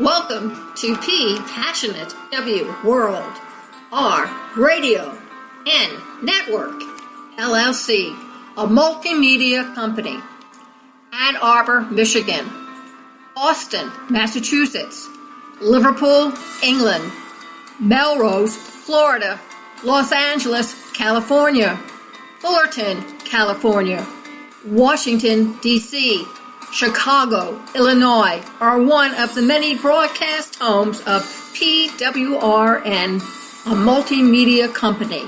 Welcome to P Passionate W World, R Radio N Network, LLC, a multimedia company. Ann Arbor, Michigan, Boston, Massachusetts, Liverpool, England, Melrose, Florida, Los Angeles, California, Fullerton, California, Washington, D.C., Chicago, Illinois are one of the many broadcast homes of PWRN, a multimedia company.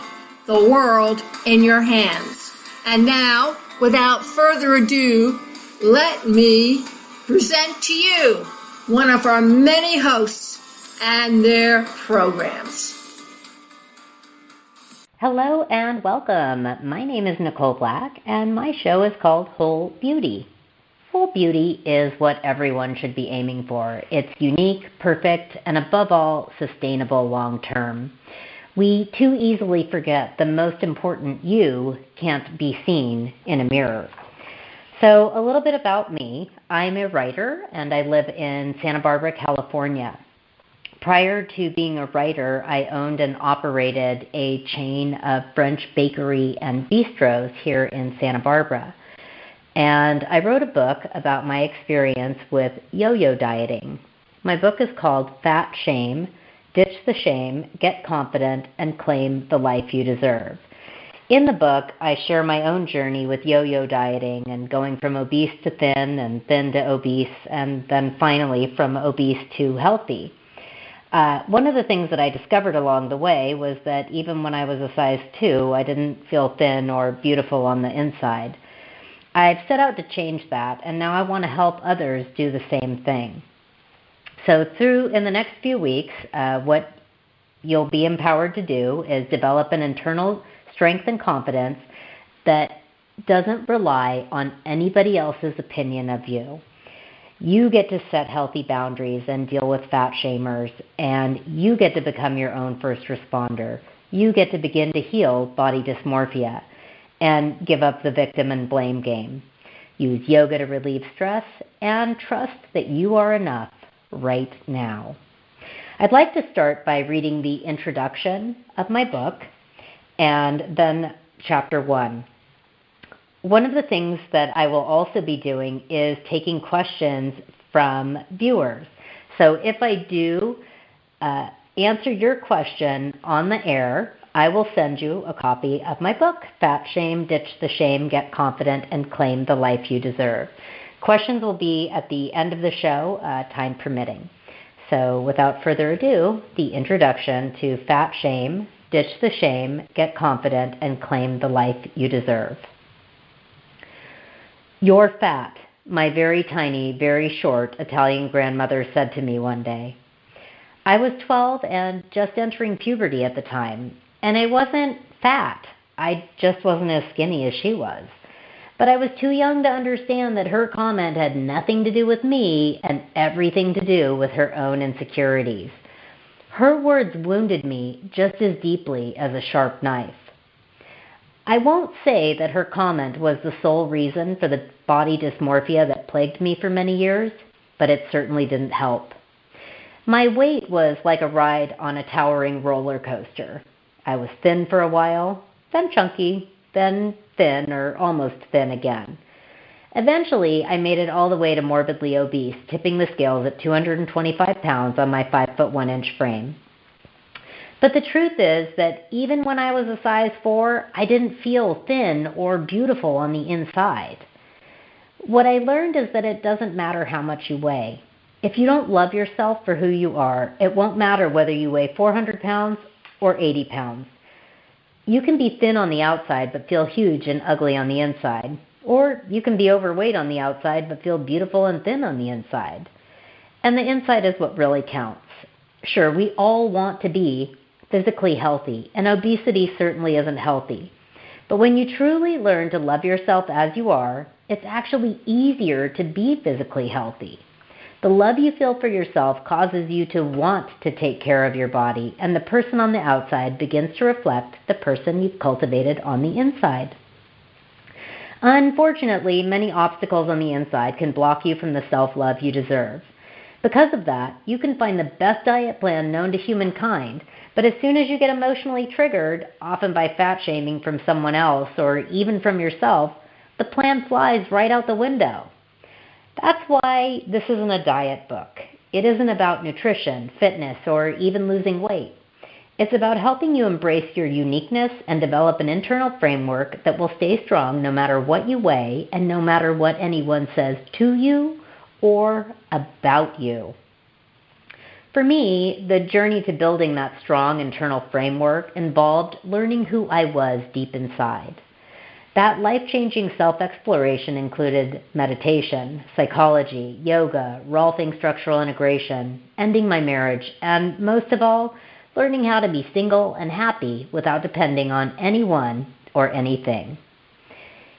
The world in your hands. And now, without further ado, let me present to you one of our many hosts and their programs. Hello and welcome. My name is Nicole Black, and my show is called Whole Beauty. Whole beauty is what everyone should be aiming for. It's unique, perfect, and above all, sustainable long-term. We too easily forget the most important you can't be seen in a mirror. So a little bit about me. I'm a writer, and I live in Santa Barbara, California. Prior to being a writer, I owned and operated a chain of French bakery and bistros here in Santa Barbara. And I wrote a book about my experience with yo-yo dieting. My book is called Fat Shame, Ditch the Shame, Get Confident, and Claim the Life You Deserve. In the book, I share my own journey with yo-yo dieting and going from obese to thin and thin to obese, and then finally from obese to healthy. One of the things that I discovered along the way was that even when I was a size 2, I didn't feel thin or beautiful on the inside. I've set out to change that, and now I want to help others do the same thing. So in the next few weeks, what you'll be empowered to do is develop an internal strength and confidence that doesn't rely on anybody else's opinion of you. You get to set healthy boundaries and deal with fat shamers, and you get to become your own first responder. You get to begin to heal body dysmorphia and give up the victim and blame game. Use yoga to relieve stress and trust that you are enough right now. I'd like to start by reading the introduction of my book and then chapter 1. One of the things that I will also be doing is taking questions from viewers. So if I do answer your question on the air, I will send you a copy of my book, Fat Shame, Ditch the Shame, Get Confident, and Claim the Life You Deserve. Questions will be at the end of the show, time permitting. So without further ado, the introduction to Fat Shame, Ditch the Shame, Get Confident, and Claim the Life You Deserve. "You're fat," my very tiny, very short Italian grandmother said to me one day. I was 12 and just entering puberty at the time. And I wasn't fat. I just wasn't as skinny as she was. But I was too young to understand that her comment had nothing to do with me and everything to do with her own insecurities. Her words wounded me just as deeply as a sharp knife. I won't say that her comment was the sole reason for the body dysmorphia that plagued me for many years, but it certainly didn't help. My weight was like a ride on a towering roller coaster. I was thin for a while, then chunky, then thin or almost thin again. Eventually, I made it all the way to morbidly obese, tipping the scales at 225 pounds on my 5'1" frame. But the truth is that even when I was a size 4, I didn't feel thin or beautiful on the inside. What I learned is that it doesn't matter how much you weigh. If you don't love yourself for who you are, it won't matter whether you weigh 400 pounds or 80 pounds. You can be thin on the outside but feel huge and ugly on the inside. Or you can be overweight on the outside but feel beautiful and thin on the inside. And the inside is what really counts. Sure, we all want to be physically healthy, and obesity certainly isn't healthy. But when you truly learn to love yourself as you are, it's actually easier to be physically healthy. The love you feel for yourself causes you to want to take care of your body, and the person on the outside begins to reflect the person you've cultivated on the inside. Unfortunately, many obstacles on the inside can block you from the self-love you deserve. Because of that, you can find the best diet plan known to humankind, but as soon as you get emotionally triggered, often by fat shaming from someone else or even from yourself, the plan flies right out the window. That's why this isn't a diet book. It isn't about nutrition, fitness, or even losing weight. It's about helping you embrace your uniqueness and develop an internal framework that will stay strong no matter what you weigh and no matter what anyone says to you or about you. For me, the journey to building that strong internal framework involved learning who I was deep inside. That life-changing self-exploration included meditation, psychology, yoga, Rolfing structural integration, ending my marriage, and most of all, learning how to be single and happy without depending on anyone or anything.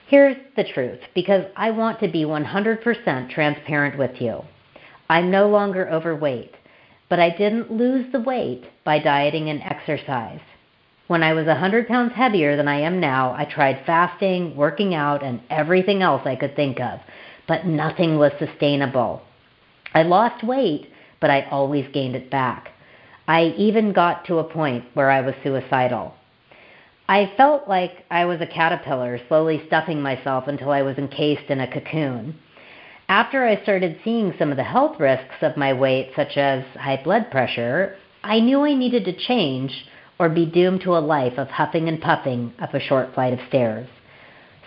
Here's the truth, because I want to be 100% transparent with you. I'm no longer overweight, but I didn't lose the weight by dieting and exercise. When I was 100 pounds heavier than I am now, I tried fasting, working out, and everything else I could think of, but nothing was sustainable. I lost weight, but I always gained it back. I even got to a point where I was suicidal. I felt like I was a caterpillar slowly stuffing myself until I was encased in a cocoon. After I started seeing some of the health risks of my weight, such as high blood pressure, I knew I needed to change or be doomed to a life of huffing and puffing up a short flight of stairs.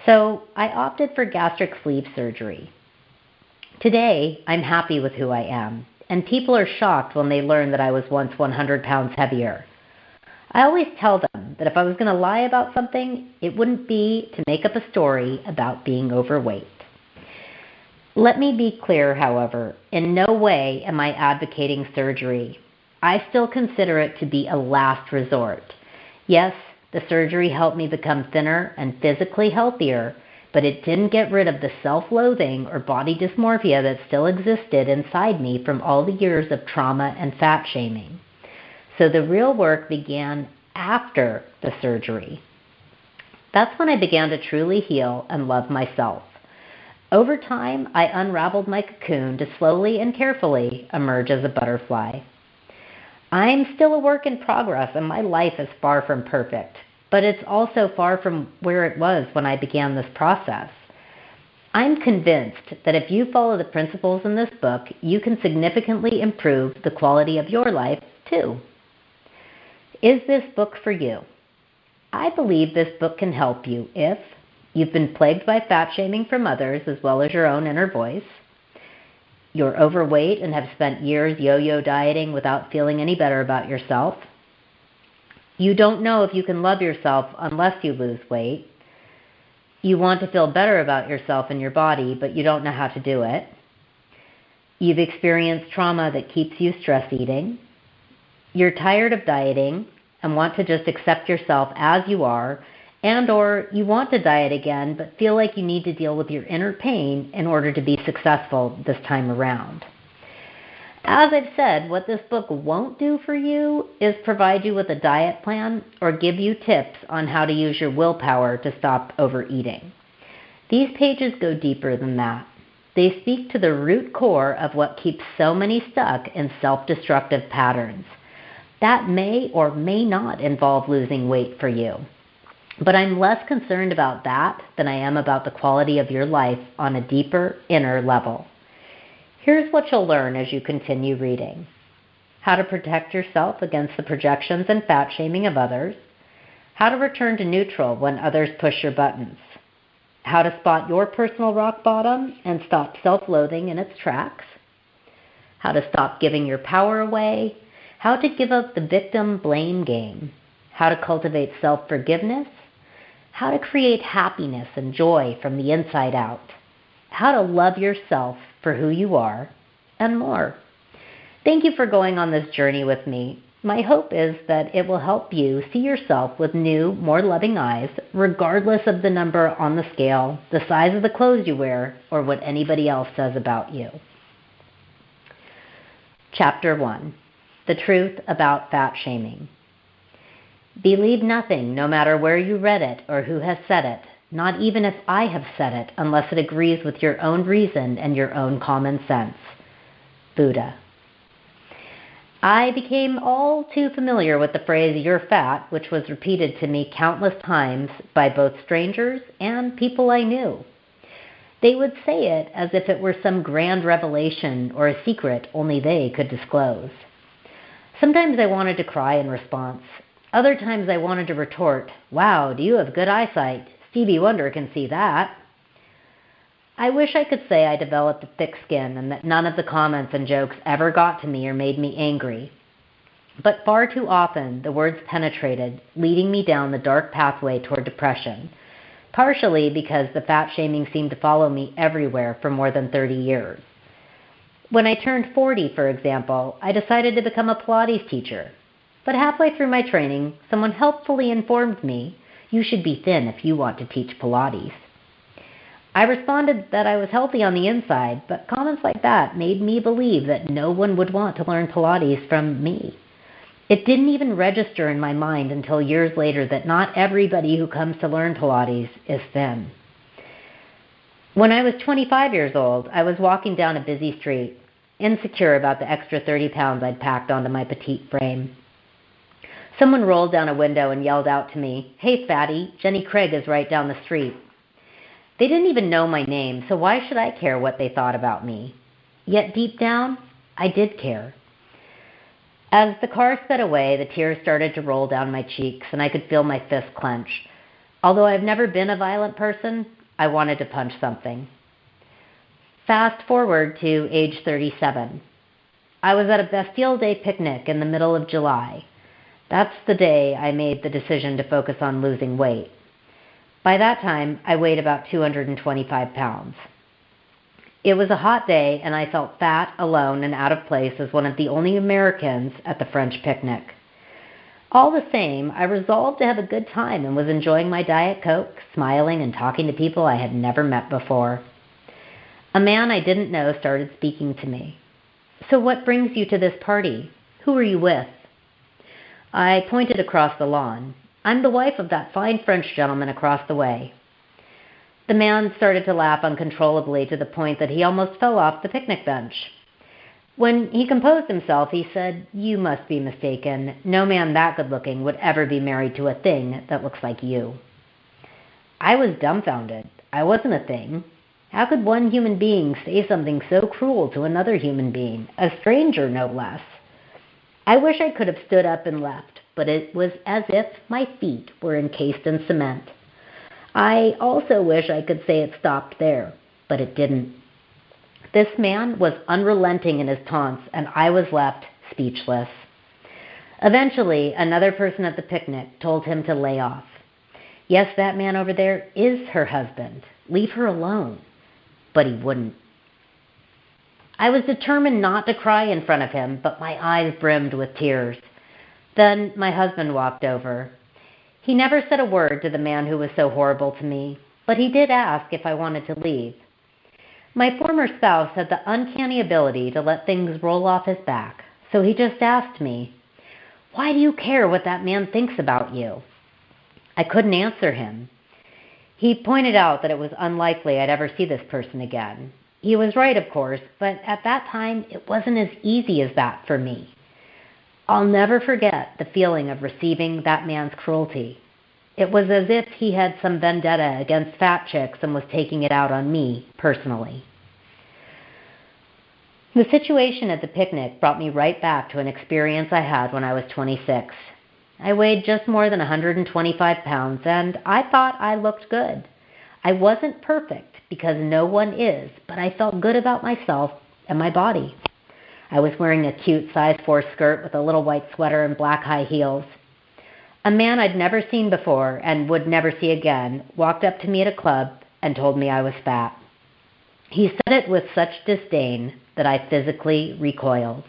So I opted for gastric sleeve surgery. Today, I'm happy with who I am, and people are shocked when they learn that I was once 100 pounds heavier. I always tell them that if I was going to lie about something, it wouldn't be to make up a story about being overweight. Let me be clear, however, in no way am I advocating surgery. I still consider it to be a last resort. Yes, the surgery helped me become thinner and physically healthier, but it didn't get rid of the self-loathing or body dysmorphia that still existed inside me from all the years of trauma and fat shaming. So the real work began after the surgery. That's when I began to truly heal and love myself. Over time, I unraveled my cocoon to slowly and carefully emerge as a butterfly. I'm still a work in progress, and my life is far from perfect, but it's also far from where it was when I began this process. I'm convinced that if you follow the principles in this book, you can significantly improve the quality of your life, too. Is this book for you? I believe this book can help you if you've been plagued by fat shaming from others as well as your own inner voice, you're overweight and have spent years yo-yo dieting without feeling any better about yourself, you don't know if you can love yourself unless you lose weight, you want to feel better about yourself and your body, but you don't know how to do it, you've experienced trauma that keeps you stress eating, you're tired of dieting and want to just accept yourself as you are, and or you want to diet again but feel like you need to deal with your inner pain in order to be successful this time around. As I've said, what this book won't do for you is provide you with a diet plan or give you tips on how to use your willpower to stop overeating. These pages go deeper than that. They speak to the root core of what keeps so many stuck in self-destructive patterns. That may or may not involve losing weight for you. But I'm less concerned about that than I am about the quality of your life on a deeper inner level. Here's what you'll learn as you continue reading. How to protect yourself against the projections and fat shaming of others. How to return to neutral when others push your buttons. How to spot your personal rock bottom and stop self-loathing in its tracks. How to stop giving your power away. How to give up the victim blame game. How to cultivate self-forgiveness. How to create happiness and joy from the inside out. How to love yourself for who you are, and more. Thank you for going on this journey with me. My hope is that it will help you see yourself with new, more loving eyes, regardless of the number on the scale, the size of the clothes you wear, or what anybody else says about you. Chapter 1. The Truth About Fat Shaming. Believe nothing, no matter where you read it or who has said it, not even if I have said it, unless it agrees with your own reason and your own common sense. Buddha. I became all too familiar with the phrase "you're fat," which was repeated to me countless times by both strangers and people I knew. They would say it as if it were some grand revelation or a secret only they could disclose. Sometimes I wanted to cry in response. Other times I wanted to retort, "Wow, do you have good eyesight? Stevie Wonder can see that." I wish I could say I developed a thick skin and that none of the comments and jokes ever got to me or made me angry. But far too often, the words penetrated, leading me down the dark pathway toward depression, partially because the fat shaming seemed to follow me everywhere for more than 30 years. When I turned 40, for example, I decided to become a Pilates teacher. But halfway through my training, someone helpfully informed me, "You should be thin if you want to teach Pilates." I responded that I was healthy on the inside, but comments like that made me believe that no one would want to learn Pilates from me. It didn't even register in my mind until years later that not everybody who comes to learn Pilates is thin. When I was 25 years old, I was walking down a busy street, insecure about the extra 30 pounds I'd packed onto my petite frame. Someone rolled down a window and yelled out to me, "Hey, fatty, Jenny Craig is right down the street." They didn't even know my name, so why should I care what they thought about me? Yet deep down, I did care. As the car sped away, the tears started to roll down my cheeks, and I could feel my fists clench. Although I've never been a violent person, I wanted to punch something. Fast forward to age 37. I was at a Bastille Day picnic in the middle of July. That's the day I made the decision to focus on losing weight. By that time, I weighed about 225 pounds. It was a hot day, and I felt fat, alone, and out of place as one of the only Americans at the French picnic. All the same, I resolved to have a good time and was enjoying my Diet Coke, smiling and talking to people I had never met before. A man I didn't know started speaking to me. "So what brings you to this party? Who are you with?" I pointed across the lawn. "I'm the wife of that fine French gentleman across the way." The man started to laugh uncontrollably to the point that he almost fell off the picnic bench. When he composed himself, he said, "You must be mistaken. No man that good-looking would ever be married to a thing that looks like you." I was dumbfounded. I wasn't a thing. How could one human being say something so cruel to another human being, a stranger no less? I wish I could have stood up and left, but it was as if my feet were encased in cement. I also wish I could say it stopped there, but it didn't. This man was unrelenting in his taunts, and I was left speechless. Eventually, another person at the picnic told him to lay off. "Yes, that man over there is her husband. Leave her alone." But he wouldn't. I was determined not to cry in front of him, but my eyes brimmed with tears. Then my husband walked over. He never said a word to the man who was so horrible to me, but he did ask if I wanted to leave. My former spouse had the uncanny ability to let things roll off his back, so he just asked me, "Why do you care what that man thinks about you?" I couldn't answer him. He pointed out that it was unlikely I'd ever see this person again. He was right, of course, but at that time, it wasn't as easy as that for me. I'll never forget the feeling of receiving that man's cruelty. It was as if he had some vendetta against fat chicks and was taking it out on me personally. The situation at the picnic brought me right back to an experience I had when I was 26. I weighed just more than 125 pounds, and I thought I looked good. I wasn't perfect, because no one is, but I felt good about myself and my body. I was wearing a cute size 4 skirt with a little white sweater and black high heels. A man I'd never seen before and would never see again walked up to me at a club and told me I was fat. He said it with such disdain that I physically recoiled.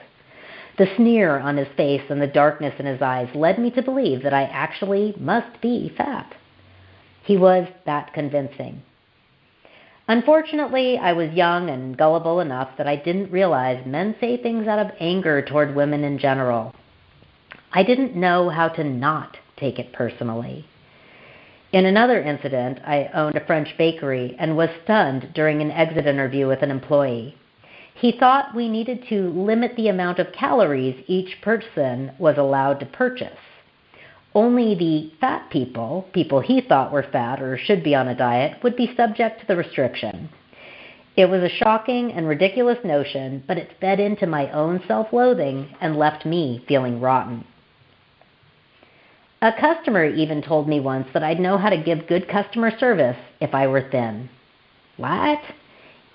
The sneer on his face and the darkness in his eyes led me to believe that I actually must be fat. He was that convincing. Unfortunately, I was young and gullible enough that I didn't realize men say things out of anger toward women in general. I didn't know how to not take it personally. In another incident, I owned a French bakery and was stunned during an exit interview with an employee. He thought we needed to limit the amount of calories each person was allowed to purchase. Only the fat people he thought were fat or should be on a diet, would be subject to the restriction. It was a shocking and ridiculous notion, but it fed into my own self-loathing and left me feeling rotten. A customer even told me once that I'd know how to give good customer service if I were thin. What?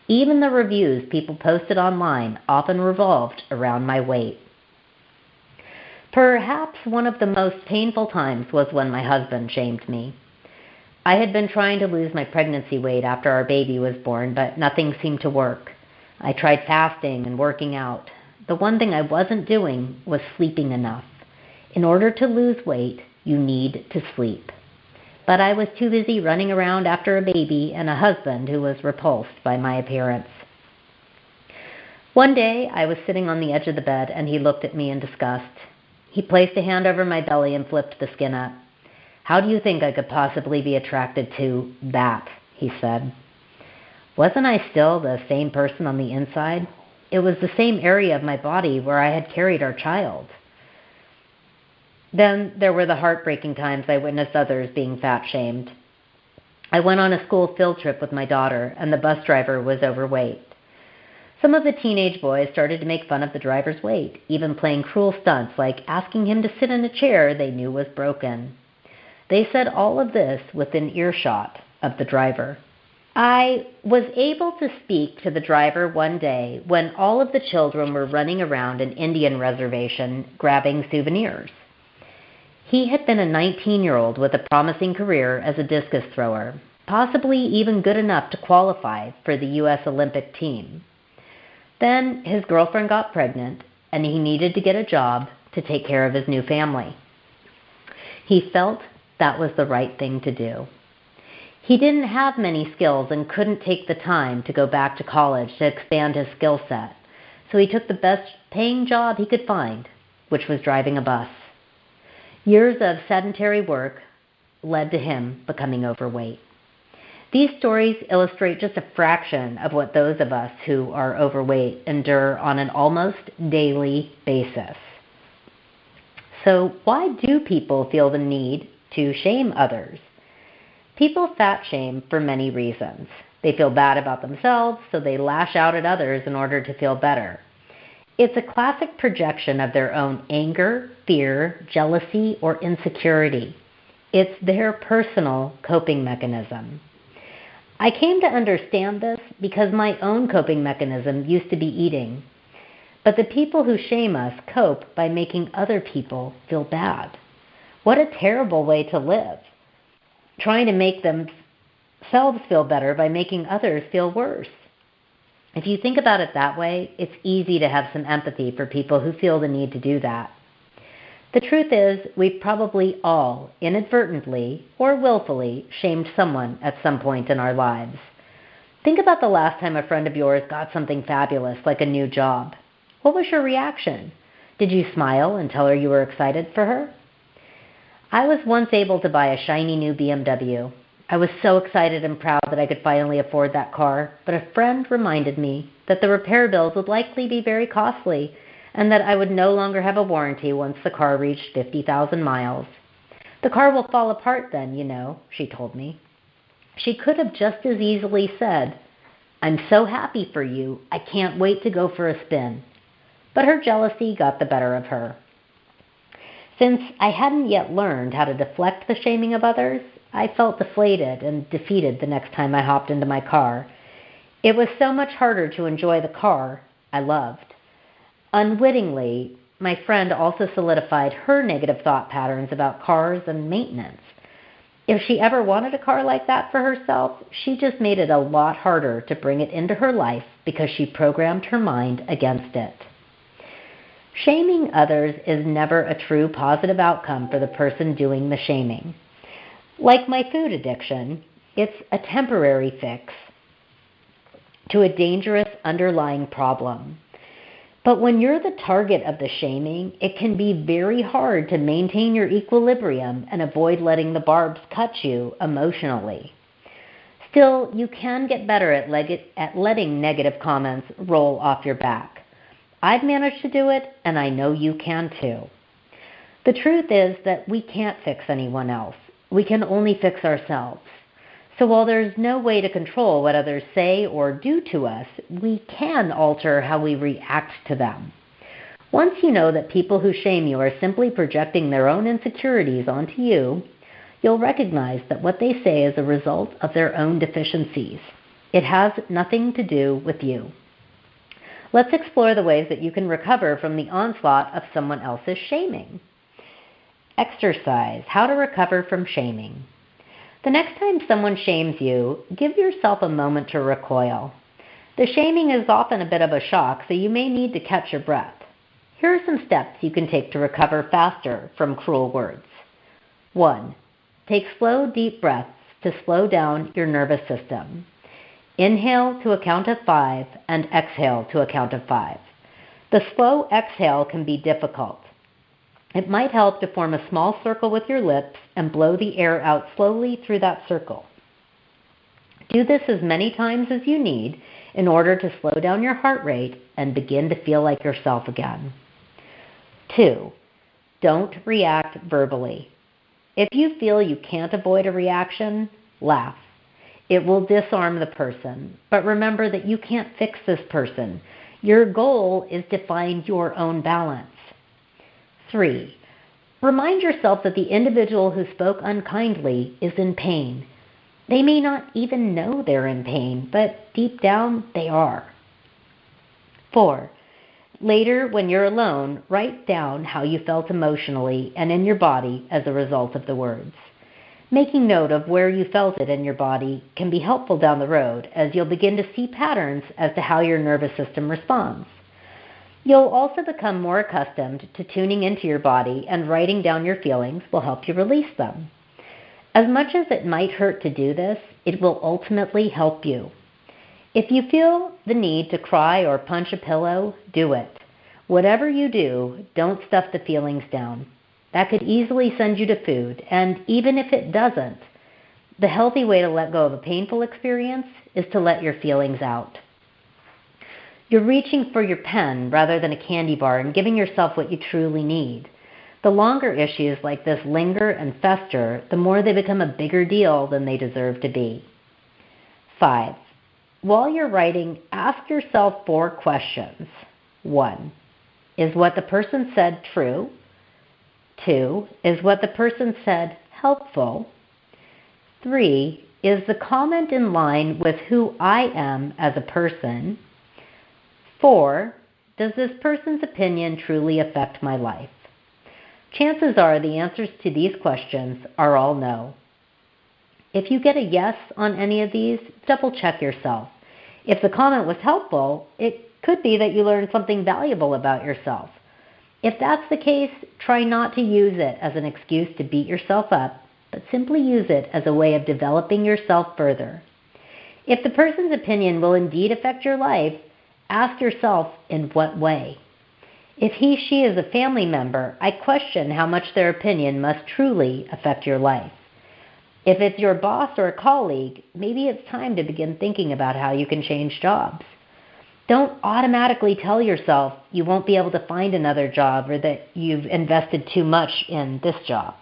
Even the reviews people posted online often revolved around my weight. Perhaps one of the most painful times was when my husband shamed me. I had been trying to lose my pregnancy weight after our baby was born, but nothing seemed to work. I tried fasting and working out. The one thing I wasn't doing was sleeping enough. In order to lose weight, you need to sleep. But I was too busy running around after a baby and a husband who was repulsed by my appearance. One day, I was sitting on the edge of the bed and he looked at me in disgust. He placed a hand over my belly and flipped the skin up. "How do you think I could possibly be attracted to that?" he said. Wasn't I still the same person on the inside? It was the same area of my body where I had carried our child. Then there were the heartbreaking times I witnessed others being fat-shamed. I went on a school field trip with my daughter, and the bus driver was overweight. Some of the teenage boys started to make fun of the driver's weight, even playing cruel stunts like asking him to sit in a chair they knew was broken. They said all of this within earshot of the driver. I was able to speak to the driver one day when all of the children were running around an Indian reservation grabbing souvenirs. He had been a 19-year-old with a promising career as a discus thrower, possibly even good enough to qualify for the U.S. Olympic team. Then his girlfriend got pregnant, and he needed to get a job to take care of his new family. He felt that was the right thing to do. He didn't have many skills and couldn't take the time to go back to college to expand his skill set, so he took the best paying job he could find, which was driving a bus. Years of sedentary work led to him becoming overweight. These stories illustrate just a fraction of what those of us who are overweight endure on an almost daily basis. So why do people feel the need to shame others? People fat shame for many reasons. They feel bad about themselves, so they lash out at others in order to feel better. It's a classic projection of their own anger, fear, jealousy, or insecurity. It's their personal coping mechanism. I came to understand this because my own coping mechanism used to be eating. But the people who shame us cope by making other people feel bad. What a terrible way to live. Trying to make themselves feel better by making others feel worse. If you think about it that way, it's easy to have some empathy for people who feel the need to do that. The truth is, we've probably all, inadvertently or willfully, shamed someone at some point in our lives. Think about the last time a friend of yours got something fabulous, like a new job. What was your reaction? Did you smile and tell her you were excited for her? I was once able to buy a shiny new BMW. I was so excited and proud that I could finally afford that car, but a friend reminded me that the repair bills would likely be very costly and that I would no longer have a warranty once the car reached 50,000 miles. The car will fall apart then, she told me. She could have just as easily said, "I'm so happy for you, I can't wait to go for a spin." But her jealousy got the better of her. Since I hadn't yet learned how to deflect the shaming of others, I felt deflated and defeated the next time I hopped into my car. It was so much harder to enjoy the car I loved. Unwittingly, my friend also solidified her negative thought patterns about cars and maintenance. If she ever wanted a car like that for herself, she just made it a lot harder to bring it into her life because she programmed her mind against it. Shaming others is never a true positive outcome for the person doing the shaming. Like my food addiction, it's a temporary fix to a dangerous underlying problem. But when you're the target of the shaming, it can be very hard to maintain your equilibrium and avoid letting the barbs cut you emotionally. Still, you can get better at letting negative comments roll off your back. I've managed to do it, and I know you can too. The truth is that we can't fix anyone else. We can only fix ourselves. So while there's no way to control what others say or do to us, we can alter how we react to them. Once you know that people who shame you are simply projecting their own insecurities onto you, you'll recognize that what they say is a result of their own deficiencies. It has nothing to do with you. Let's explore the ways that you can recover from the onslaught of someone else's shaming. Exercise, how to recover from shaming. The next time someone shames you, give yourself a moment to recoil. The shaming is often a bit of a shock, so you may need to catch your breath. Here are some steps you can take to recover faster from cruel words. 1. Take slow, deep breaths to slow down your nervous system. Inhale to a count of 5 and exhale to a count of 5. The slow exhale can be difficult. It might help to form a small circle with your lips and blow the air out slowly through that circle. Do this as many times as you need in order to slow down your heart rate and begin to feel like yourself again. 2. Don't react verbally. If you feel you can't avoid a reaction, laugh. It will disarm the person, but remember that you can't fix this person. Your goal is to find your own balance. 3. Remind yourself that the individual who spoke unkindly is in pain. They may not even know they're in pain, but deep down they are. 4. Later, when you're alone, write down how you felt emotionally and in your body as a result of the words. Making note of where you felt it in your body can be helpful down the road, as you'll begin to see patterns as to how your nervous system responds. You'll also become more accustomed to tuning into your body, and writing down your feelings will help you release them. As much as it might hurt to do this, it will ultimately help you. If you feel the need to cry or punch a pillow, do it. Whatever you do, don't stuff the feelings down. That could easily send you to food, and even if it doesn't, the healthy way to let go of a painful experience is to let your feelings out. You're reaching for your pen rather than a candy bar and giving yourself what you truly need. The longer issues like this linger and fester, the more they become a bigger deal than they deserve to be. 5. While you're writing, ask yourself 4 questions. 1. Is what the person said true? 2. Is what the person said helpful? 3. Is the comment in line with who I am as a person? 4. Does this person's opinion truly affect my life? Chances are the answers to these questions are all no. If you get a yes on any of these, double check yourself. If the comment was helpful, it could be that you learned something valuable about yourself. If that's the case, try not to use it as an excuse to beat yourself up, but simply use it as a way of developing yourself further. If the person's opinion will indeed affect your life, ask yourself in what way. If he/she is a family member, I question how much their opinion must truly affect your life. If it's your boss or a colleague, maybe it's time to begin thinking about how you can change jobs. Don't automatically tell yourself you won't be able to find another job or that you've invested too much in this job.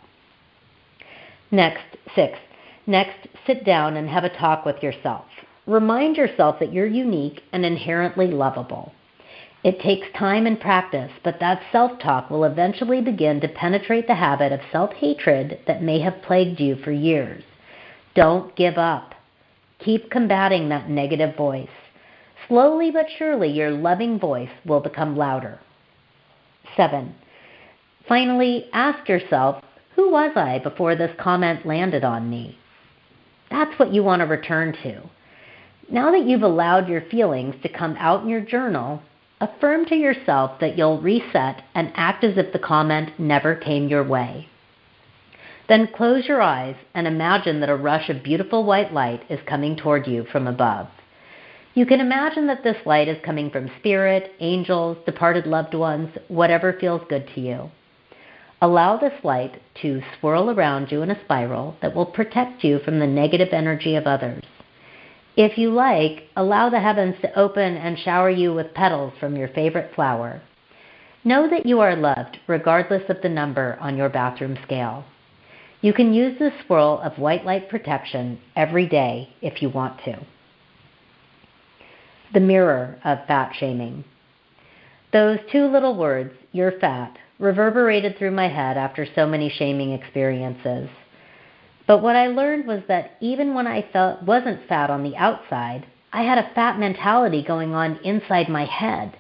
6. Next, sit down and have a talk with yourself. Remind yourself that you're unique and inherently lovable. It takes time and practice, but that self-talk will eventually begin to penetrate the habit of self-hatred that may have plagued you for years. Don't give up. Keep combating that negative voice. Slowly but surely, your loving voice will become louder. 7. Finally, ask yourself, who was I before this comment landed on me? That's what you want to return to. Now that you've allowed your feelings to come out in your journal, affirm to yourself that you'll reset and act as if the comment never came your way. Then close your eyes and imagine that a rush of beautiful white light is coming toward you from above. You can imagine that this light is coming from spirit, angels, departed loved ones, whatever feels good to you. Allow this light to swirl around you in a spiral that will protect you from the negative energy of others. If you like, allow the heavens to open and shower you with petals from your favorite flower. Know that you are loved regardless of the number on your bathroom scale. You can use this swirl of white light protection every day if you want to. The mirror of fat shaming. Those two little words, "you're fat," reverberated through my head after so many shaming experiences. But what I learned was that even when I wasn't fat on the outside, I had a fat mentality going on inside my head.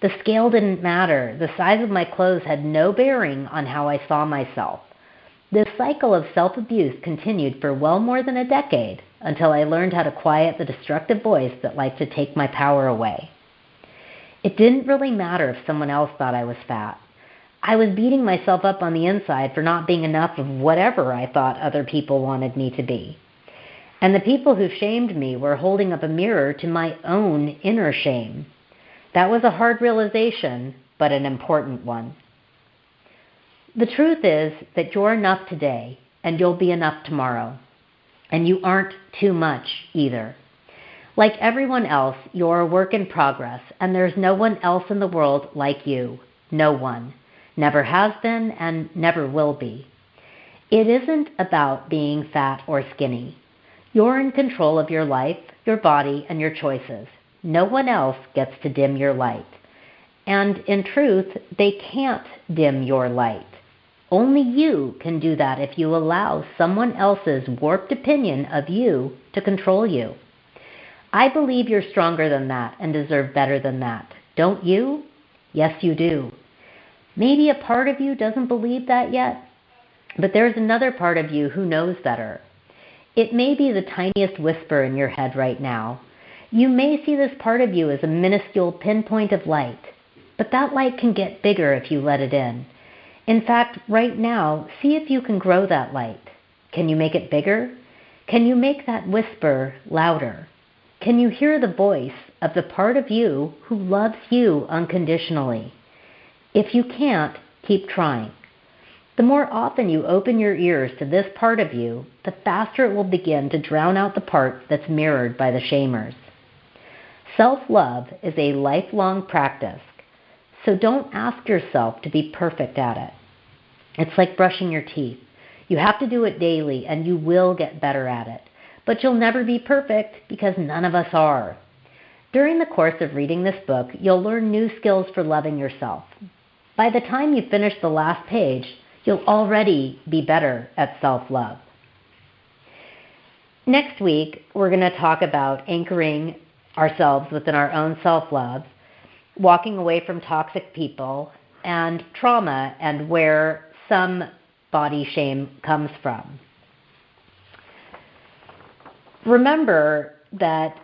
The scale didn't matter. The size of my clothes had no bearing on how I saw myself. This cycle of self-abuse continued for well more than a decade until I learned how to quiet the destructive voice that liked to take my power away. It didn't really matter if someone else thought I was fat. I was beating myself up on the inside for not being enough of whatever I thought other people wanted me to be. And the people who shamed me were holding up a mirror to my own inner shame. That was a hard realization, but an important one. The truth is that you're enough today, and you'll be enough tomorrow. And you aren't too much either. Like everyone else, you're a work in progress, and there's no one else in the world like you. No one. Never has been and never will be. It isn't about being fat or skinny. You're in control of your life, your body, and your choices. No one else gets to dim your light. And in truth, they can't dim your light. Only you can do that if you allow someone else's warped opinion of you to control you. I believe you're stronger than that and deserve better than that. Don't you? Yes, you do. Maybe a part of you doesn't believe that yet, but there's another part of you who knows better. It may be the tiniest whisper in your head right now. You may see this part of you as a minuscule pinpoint of light, but that light can get bigger if you let it in. In fact, right now, see if you can grow that light. Can you make it bigger? Can you make that whisper louder? Can you hear the voice of the part of you who loves you unconditionally? If you can't, keep trying. The more often you open your ears to this part of you, the faster it will begin to drown out the part that's mirrored by the shamers. Self-love is a lifelong practice, so don't ask yourself to be perfect at it. It's like brushing your teeth. You have to do it daily, and you will get better at it. But you'll never be perfect because none of us are. During the course of reading this book, you'll learn new skills for loving yourself. By the time you finish the last page, you'll already be better at self-love. Next week, we're going to talk about anchoring ourselves within our own self-love, walking away from toxic people, and trauma and where some body shame comes from. Remember that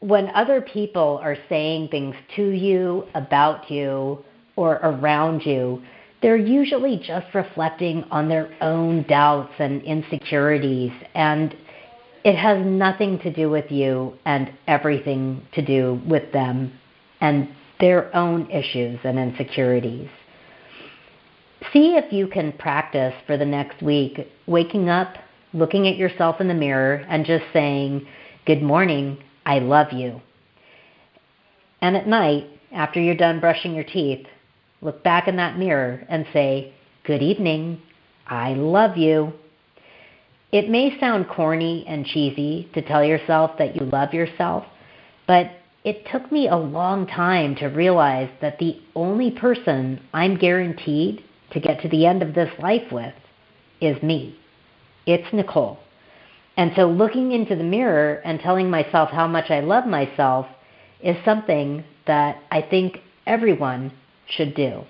when other people are saying things to you, about you, or around you, they're usually just reflecting on their own doubts and insecurities, and it has nothing to do with you and everything to do with them and their own issues and insecurities. See if you can practice for the next week, waking up, looking at yourself in the mirror, and just saying, "Good morning, I love you." And at night, after you're done brushing your teeth, look back in that mirror and say, "Good evening, I love you." It may sound corny and cheesy to tell yourself that you love yourself, but it took me a long time to realize that the only person I'm guaranteed to get to the end of this life with is me. It's Nicole. And so looking into the mirror and telling myself how much I love myself is something that I think everyone should do.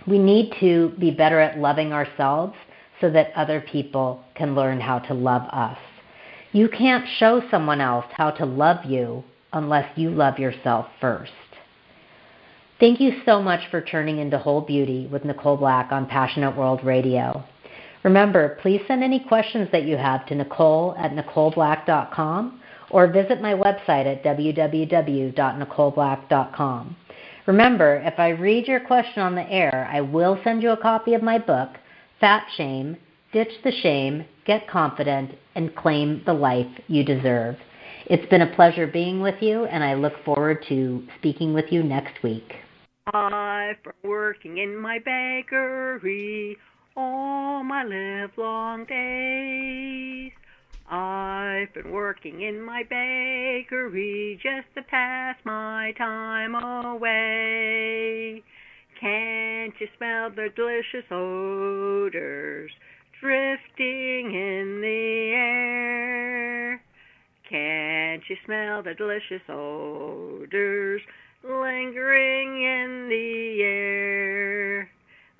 We need to be better at loving ourselves so that other people can learn how to love us. You can't show someone else how to love you unless you love yourself first. Thank you so much for tuning into Whole Beauty with Nicole Black on Passionate World Radio. Remember, please send any questions that you have to nicole@nicoleblack.com or visit my website at www.nicoleblack.com. Remember, if I read your question on the air, I will send you a copy of my book, Fat Shame, Ditch the Shame, get confident, and claim the life you deserve. It's been a pleasure being with you, and I look forward to speaking with you next week. I've been working in my bakery all my livelong days. I've been working in my bakery just to pass my time away. Can't you smell the delicious odors drifting in the air? Can't you smell the delicious odors lingering in the air?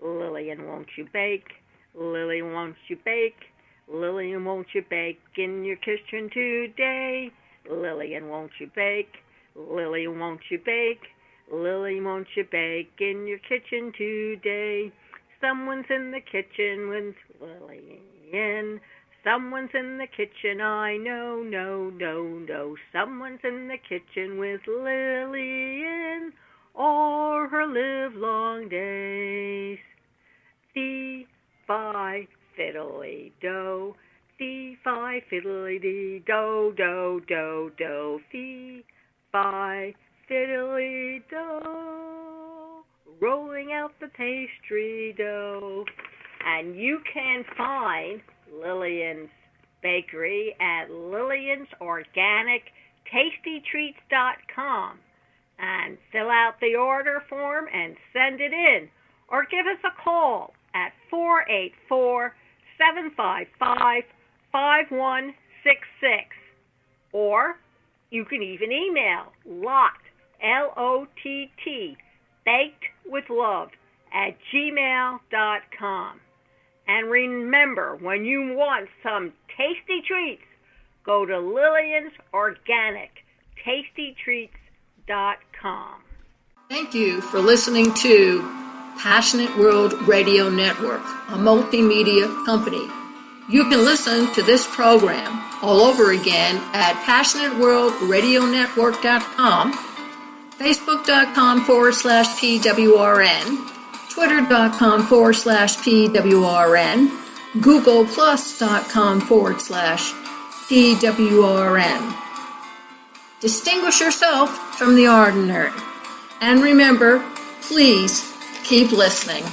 Lillian, won't you bake? Lillian, won't you bake? Lillian, won't you bake in your kitchen today? Lillian, won't you bake? Lillian, won't you bake? Lillian, won't you bake in your kitchen today? Someone's in the kitchen with Lillian. Someone's in the kitchen, I know, no. Someone's in the kitchen with Lillian all her livelong days. Fee-fi, fiddly-do, fee-fi, fiddly-dee-do, do. Fee-fi, fiddly-do, rolling out the pastry dough. And you can find Lillian's Bakery at Lillian'sOrganicTastyTreats.com and fill out the order form and send it in, or give us a call at 484-755-5166, or you can even email LOTT, L-O-T-T, bakedwithlove@gmail.com. And remember, when you want some tasty treats, go to Lillian'sOrganicTastyTreats.com. Thank you for listening to Passionate World Radio Network, a multimedia company. You can listen to this program all over again at PassionateWorldRadioNetwork.com, Facebook.com/PWRN, Twitter.com/PWRN, GooglePlus.com/PWRN. Distinguish yourself from the ordinary. And remember, please keep listening.